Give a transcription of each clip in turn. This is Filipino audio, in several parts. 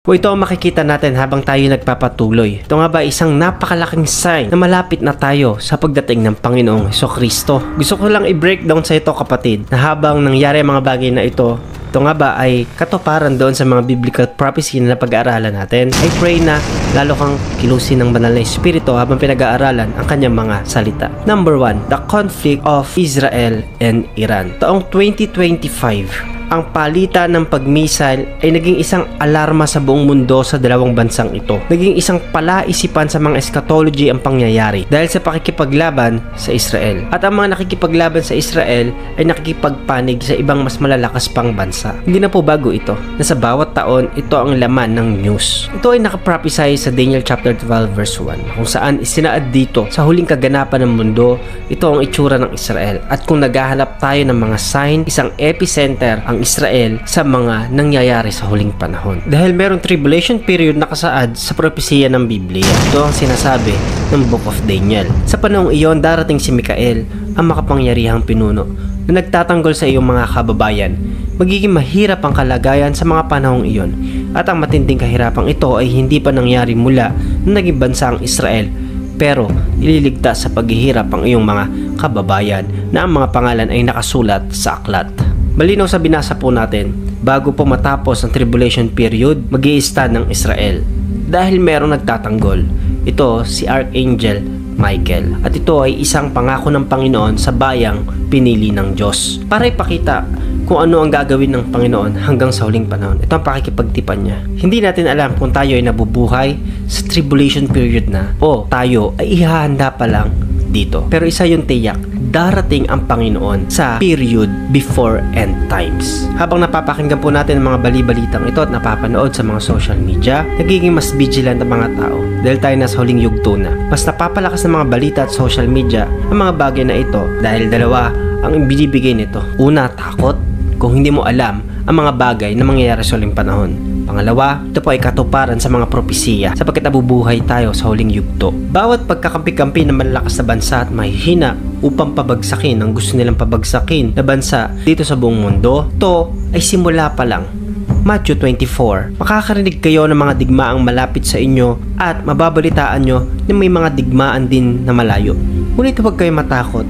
O ito ang makikita natin habang tayo nagpapatuloy. Ito nga ba isang napakalaking sign na malapit na tayo sa pagdating ng Panginoong Hesukristo. Gusto ko lang i-breakdown sa ito kapatid na habang nangyari ang mga bagay na ito nga ba ay katuparan doon sa mga biblical prophecy na pag-aaralan natin. I pray na lalo kang kilusin ng banal na Espiritu habang pinag-aaralan ang kanyang mga salita. Number 1, the conflict of Israel and Iran. Taong 2025, ang palitan ng pagmisal ay naging isang alarma sa buong mundo sa dalawang bansang ito. Naging isang palaisipan sa mga eschatology ang pangyayari dahil sa pakikipaglaban sa Israel. At ang mga nakikipaglaban sa Israel ay nakikipagpanig sa ibang mas malalakas pang bansa. Hindi na po bago ito na sa bawat taon ito ang laman ng news. Ito ay nakaprophesy sa Daniel chapter 12 verse 1 kung saan isinaad dito sa huling kaganapan ng mundo ito ang itsura ng Israel. At kung naghahanap tayo ng mga sign, isang epicenter ang Israel sa mga nangyayari sa huling panahon. Dahil merong tribulation period na kasaad sa propesiya ng Biblia. Ito ang sinasabi ng Book of Daniel. Sa panahong iyon, darating si Mikael, ang makapangyarihang pinuno, na nagtatanggol sa iyong mga kababayan. Magiging mahirap ang kalagayan sa mga panahong iyon. At ang matinding kahirapang ito ay hindi pa nangyari mula nung naging bansa ang Israel. Pero ililigtas sa paghihirap ang iyong mga kababayan na ang mga pangalan ay nakasulat sa aklat. Malinaw sa binasa po natin, bago po matapos ang tribulation period, mag-i-stand ng Israel. Dahil merong nagtatanggol. Ito si Archangel Michael. At ito ay isang pangako ng Panginoon sa bayang pinili ng Diyos. Para ipakita kung ano ang gagawin ng Panginoon hanggang sa huling panahon. Ito ang pakikipagtipan niya. Hindi natin alam kung tayo ay nabubuhay sa tribulation period na o tayo ay ihahanda pa lang dito. Pero isa yung tiyak, darating ang Panginoon sa period before end times. Habang napapakinggan po natin ang mga bali-balitang ito at napapanood sa mga social media, nagiging mas vigilant ang mga tao dahil tayo nasa huling yugto na. Mas napapalakas ng mga balita at social media ang mga bagay na ito dahil dalawa ang binibigay nito. Una, takot kung hindi mo alam ang mga bagay na mangyayari sa huling panahon. Pangalawa, ito po ay katuparan sa mga propesiya sapagkat nabubuhay tayo sa huling yugto. Bawat pagkakampi-kampi ng malalakas na bansa at mahihina upang pabagsakin ang gusto nilang pabagsakin na bansa dito sa buong mundo, ito ay simula pa lang. Matthew 24, makakarinig kayo ng mga digmaang malapit sa inyo at mababalitaan nyo na may mga digmaan din na malayo. Ngunit huwag kayo matakot,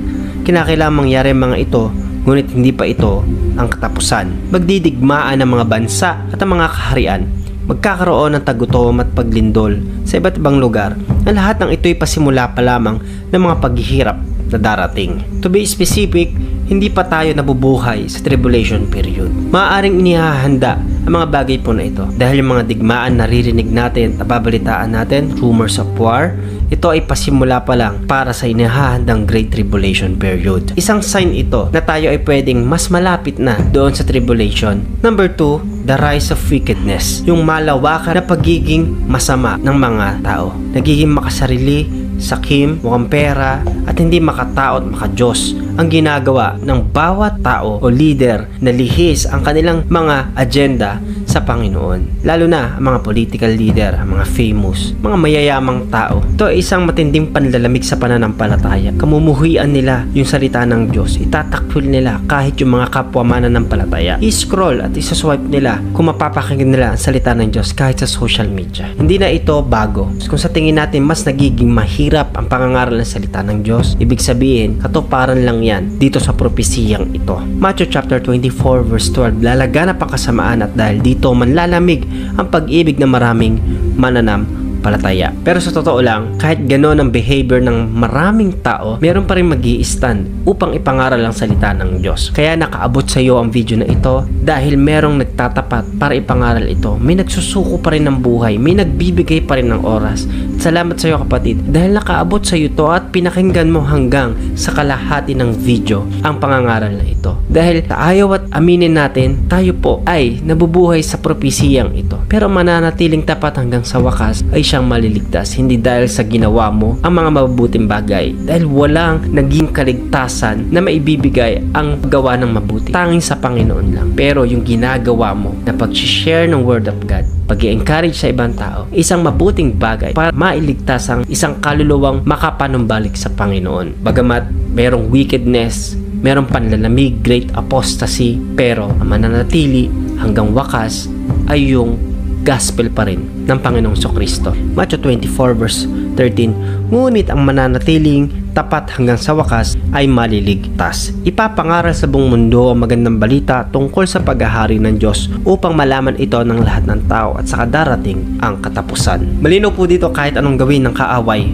kinakailangang mangyari mga ito, ngunit hindi pa ito ang katapusan. Magdidigmaan ang mga bansa at ang mga kaharian. Magkakaroon ng tagutom at paglindol sa iba't ibang lugar na lahat ng ito'y pasimula pa lamang ng mga paghihirap na darating. To be specific, hindi pa tayo nabubuhay sa tribulation period. Maaaring inihahanda ang mga bagay po na ito dahil yung mga digmaan naririnig natin at babalitaan natin, rumors of war, ito ay pasimula pa lang para sa inihahandang Great Tribulation period. Isang sign ito na tayo ay pwedeng mas malapit na doon sa tribulation. Number 2, the rise of wickedness. Yung malawakan na pagiging masama ng mga tao. Nagiging makasarili, sakim, mukhang pera, at hindi makatao at makadiyos ang ginagawa ng bawat tao o leader na lihis ang kanilang mga agenda sa Panginoon. Lalo na ang mga political leader, ang mga famous, mga mayayamang tao. Ito ay isang matinding panlalamig sa pananampalataya. Kamumuhian nila yung salita ng Diyos. Itatakpil nila kahit yung mga kapwa mananampalataya. I-scroll at isaswipe nila kung mapapakinggan nila ang salita ng Diyos kahit sa social media. Hindi na ito bago. Kung sa tingin natin mas nagiging mahirap ang pangangaral ng salita ng Diyos, ibig sabihin, katuparan lang yan dito sa propesiyang ito. Matthew chapter 24 verse 12, lalaganap ang kasamaan at dahil dito manlalamig ang pag-ibig ng maraming mananampalataya. Pero sa totoo lang, kahit gano'n ang behavior ng maraming tao, meron pa rin mag-i-stand upang ipangaral ang salita ng Diyos. Kaya nakaabot sa iyo ang video na ito dahil merong nagtatapat para ipangaral ito. May nagsusuko pa rin ng buhay, may nagbibigay pa rin ng oras. Salamat sa iyo kapatid dahil nakaabot sa iyo to at pinakinggan mo hanggang sa kalahati ng video ang pangangaral na ito. Dahil ayaw at aminin natin, tayo po ay nabubuhay sa propesiyang ito. Pero mananatiling tapat hanggang sa wakas ay siyang maliligtas. Hindi dahil sa ginawa mo ang mga mabubuting bagay. Dahil walang naging kaligtasan na maibibigay ang gawa ng mabuti. Tanging sa Panginoon lang. Pero yung ginagawa mo na pag-share ng Word of God, pag-i-encourage sa ibang tao, isang mabuting bagay para mailigtas ang isang kaluluwang makapanumbalik sa Panginoon. Bagamat merong wickedness, merong panlalamig, great apostasy, pero ang mananatili hanggang wakas ay yung gospel pa rin ng Panginoong Kristo. Matthew 24 verse 13, ngunit ang mananatiling tapat hanggang sa wakas ay maliligtas. Ipapangaral sa buong mundo ang magandang balita tungkol sa paghahari ng Diyos upang malaman ito ng lahat ng tao at saka darating ang katapusan. Malinaw po dito kahit anong gawin ng kaaway,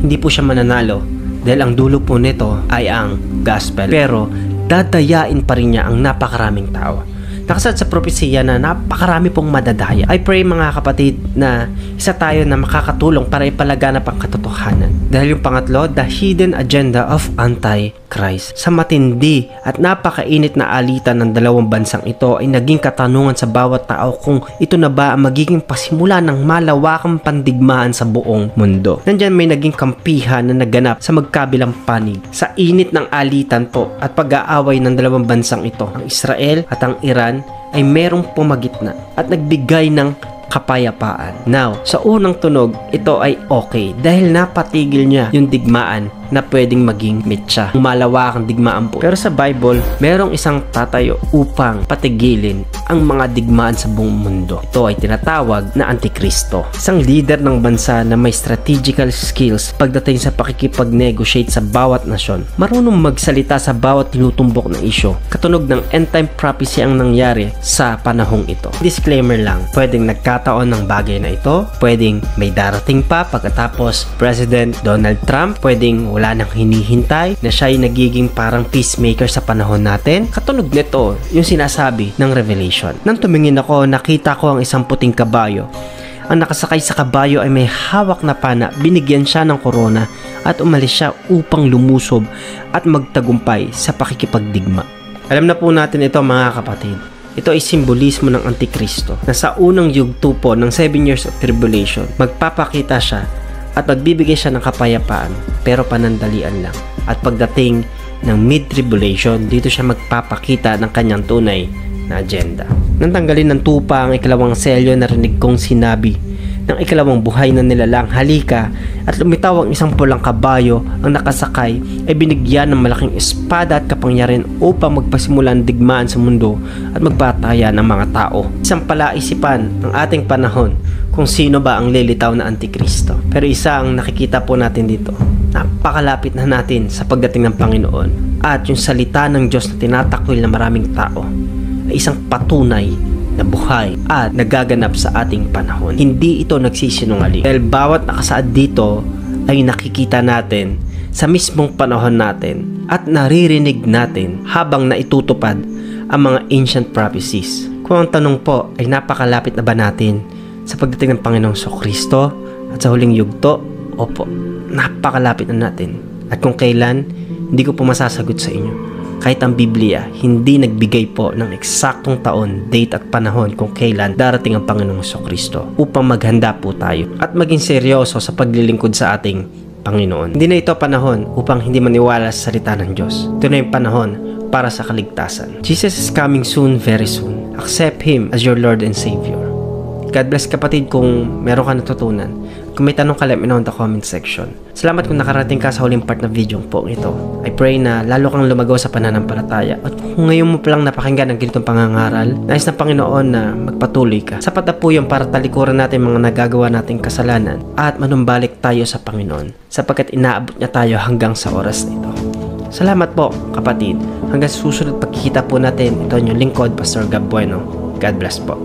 hindi po siya mananalo dahil ang dulo po nito ay ang gospel. Pero dadayain pa rin niya ang napakaraming tao. Nakasad sa propesiya na napakarami pong madadaya. I pray mga kapatid na isa tayo na makakatulong para ipalaganap ang katotohanan. Dahil yung pangatlo, the hidden agenda of Antichrist. Sa matindi at napakainit na alitan ng dalawang bansang ito ay naging katanungan sa bawat tao kung ito na ba ang magiging pasimula ng malawakang pandigmaan sa buong mundo. Nandyan may naging kampihan na naganap sa magkabilang panig. Sa init ng alitan po at pag-aaway ng dalawang bansang ito, ang Israel at ang Iran ay merong pumagitna at nagbigay ng kapayapaan. Now, sa unang tunog, ito ay okay dahil napatigil niya yung digmaan na pwedeng maging mitsa. Malawakang digmaan po. Pero sa Bible, merong isang tatayo upang patigilin ang mga digmaan sa buong mundo. Ito ay tinatawag na Antikristo. Isang leader ng bansa na may strategical skills pagdating sa pakikipag-negotiate sa bawat nasyon. Marunong magsalita sa bawat tinutumbok ng isyo. Katunog ng end-time prophecy ang nangyari sa panahong ito. Disclaimer lang, pwedeng nagkataon ng bagay na ito, pwedeng may darating pa pagkatapos President Donald Trump, pwedeng wala nang hinihintay na siya ay nagiging parang peacemaker sa panahon natin. Katunog nito yung sinasabi ng Revelation. Nang tumingin ako, nakita ko ang isang puting kabayo. Ang nakasakay sa kabayo ay may hawak na pana. Binigyan siya ng korona at umalis siya upang lumusob at magtagumpay sa pakikipagdigma. Alam na po natin ito mga kapatid. Ito ay simbolismo ng Antikristo na sa unang yugto po ng 7 years of tribulation, magpapakita siya at magbibigay siya ng kapayapaan pero panandalian lang. At pagdating ng mid-tribulation, dito siya magpapakita ng kanyang tunay na agenda. Nang tanggalin ng tupa ang ikalawang selyo, narinig kong sinabi ng ikalawang buhay na nilalang, halika, at lumitaw ang isang pulang kabayo. Ang nakasakay ay binigyan ng malaking espada at kapangyarihan upang magpasimula ang digmaan sa mundo at magpataya ng mga tao. Isang palaisipan ng ating panahon kung sino ba ang lilitaw na Antikristo. Pero isa ang nakikita po natin dito, napakalapit na natin sa pagdating ng Panginoon, at yung salita ng Diyos na tinatakwil na maraming tao ay isang patunay na buhay at nagaganap sa ating panahon. Hindi ito nagsisinungaling dahil bawat nakasaad dito ay nakikita natin sa mismong panahon natin at naririnig natin habang naitutupad ang mga ancient prophecies. Kung ang tanong po ay napakalapit na ba natin sa pagdating ng Panginoong Kristo at sa huling yugto, opo, napakalapit na natin. At kung kailan, hindi ko po masasagot sa inyo. Kahit ang Biblia, hindi nagbigay po ng eksaktong taon, date at panahon kung kailan darating ang Panginoong Kristo upang maghanda po tayo at maging seryoso sa paglilingkod sa ating Panginoon. Hindi na ito panahon upang hindi maniwala sa salita ng Diyos. Ito na yung panahon para sa kaligtasan. Jesus is coming soon, very soon. Accept Him as your Lord and Savior. God bless kapatid kung meron ka natutunan. Kung may tanong ka, let me know in the comment section. Salamat kung nakarating ka sa huling part na video po ito. I pray na lalo kang lumagaw sa pananampalataya. At kung ngayon mo palang napakinggan ang ganitong pangangaral, nais na Panginoon na magpatuloy ka. Sapat na po yung para talikuran natin mga nagagawa nating kasalanan at manumbalik tayo sa Panginoon sapagkat inaabot niya tayo hanggang sa oras na ito. Salamat po kapatid. Hanggang susunod pagkikita po natin, ito yung lingkod, Pastor Gab Bueno. God bless po.